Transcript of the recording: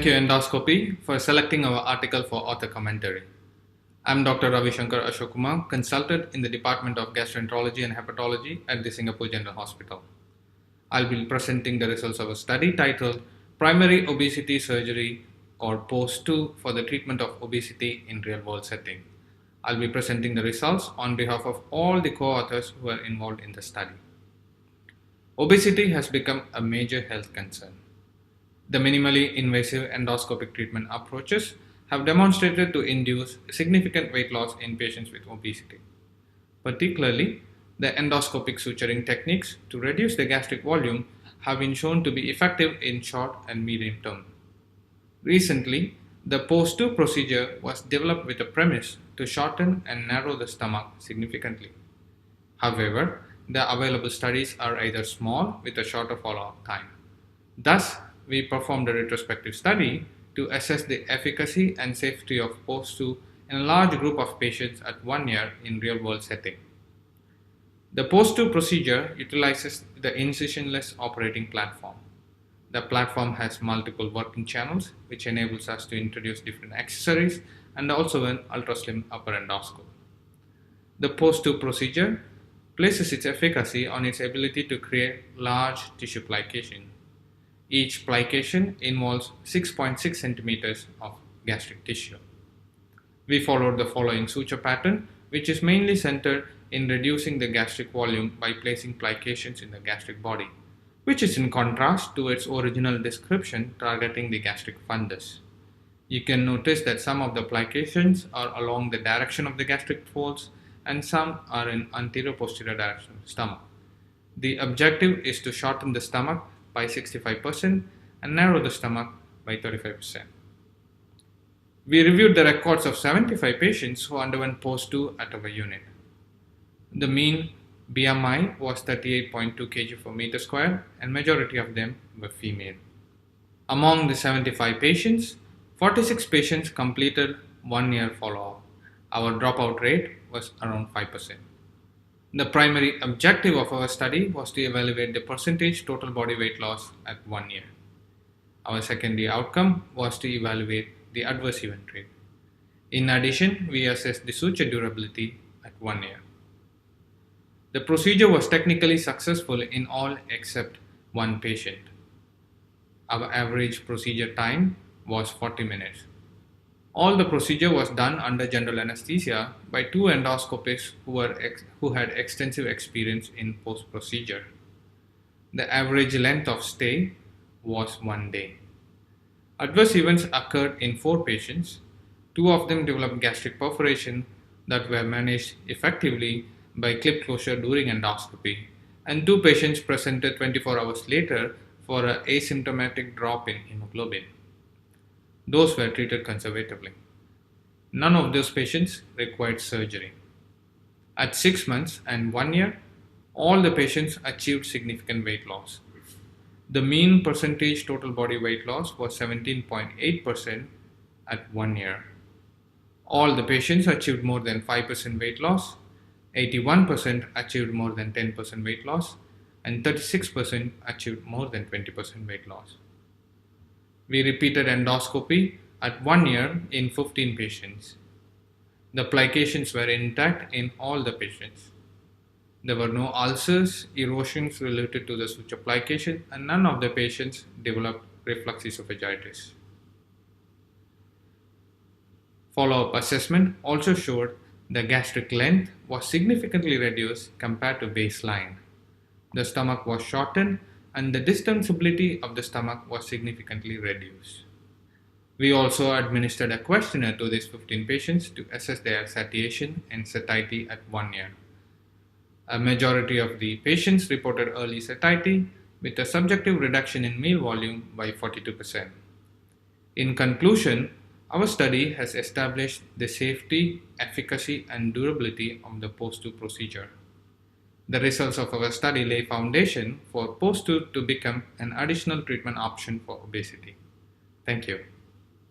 Thank you, Endoscopy, for selecting our article for author commentary. I'm Dr. Ravi Shankar Ashokkumar, consultant in the Department of Gastroenterology and Hepatology at the Singapore General Hospital. I'll be presenting the results of a study titled Primary Obesity Surgery or POSE-2 for the treatment of obesity in real-world setting. I'll be presenting the results on behalf of all the co-authors who are involved in the study. Obesity has become a major health concern. The minimally invasive endoscopic treatment approaches have demonstrated to induce significant weight loss in patients with obesity. Particularly, the endoscopic suturing techniques to reduce the gastric volume have been shown to be effective in short and medium term. Recently, the POSE-2 procedure was developed with a premise to shorten and narrow the stomach significantly. However, the available studies are either small with a shorter follow-up time. Thus, we performed a retrospective study to assess the efficacy and safety of POSE-2 in a large group of patients at 1 year in real-world setting. The POSE-2 procedure utilizes the incisionless operating platform. The platform has multiple working channels, which enables us to introduce different accessories and also an ultra-slim upper endoscope. The POSE-2 procedure places its efficacy on its ability to create large tissue plication. Each plication involves 6.6 centimeters of gastric tissue. We followed the following suture pattern, which is mainly centered in reducing the gastric volume by placing plications in the gastric body, which is in contrast to its original description targeting the gastric fundus. You can notice that some of the plications are along the direction of the gastric folds and some are in anterior-posterior direction of the stomach. The objective is to shorten the stomach by 65% and narrow the stomach by 35%. We reviewed the records of 75 patients who underwent POSE-2 at our unit. The mean BMI was 38.2 kg per meter square and majority of them were female. Among the 75 patients, 46 patients completed 1 year follow-up. Our dropout rate was around 5%. The primary objective of our study was to evaluate the percentage total body weight loss at 1 year. Our secondary outcome was to evaluate the adverse event rate. In addition, we assessed the suture durability at 1 year. The procedure was technically successful in all except one patient. Our average procedure time was 40 minutes. All the procedure was done under general anesthesia by 2 endoscopists who had extensive experience in post-procedure. The average length of stay was 1 day. Adverse events occurred in 4 patients. 2 of them developed gastric perforation that were managed effectively by clip closure during endoscopy, and 2 patients presented 24 hours later for an asymptomatic drop in hemoglobin. Those were treated conservatively. None of those patients required surgery. At 6 months and 1 year, all the patients achieved significant weight loss. The mean percentage total body weight loss was 17.8% at 1 year. All the patients achieved more than 5% weight loss, 81% achieved more than 10% weight loss, and 36% achieved more than 20% weight loss. We repeated endoscopy at 1 year in 15 patients. The plications were intact in all the patients. There were no ulcers, erosions related to the suture plication, and none of the patients developed reflux esophagitis. Follow-up assessment also showed the gastric length was significantly reduced compared to baseline. The stomach was shortened and the distensibility of the stomach was significantly reduced. We also administered a questionnaire to these 15 patients to assess their satiation and satiety at 1 year. A majority of the patients reported early satiety with a subjective reduction in meal volume by 42%. In conclusion, our study has established the safety, efficacy, and durability of the POSE-2 procedure. The results of our study lay foundation for POSE-2 to become an additional treatment option for obesity. Thank you.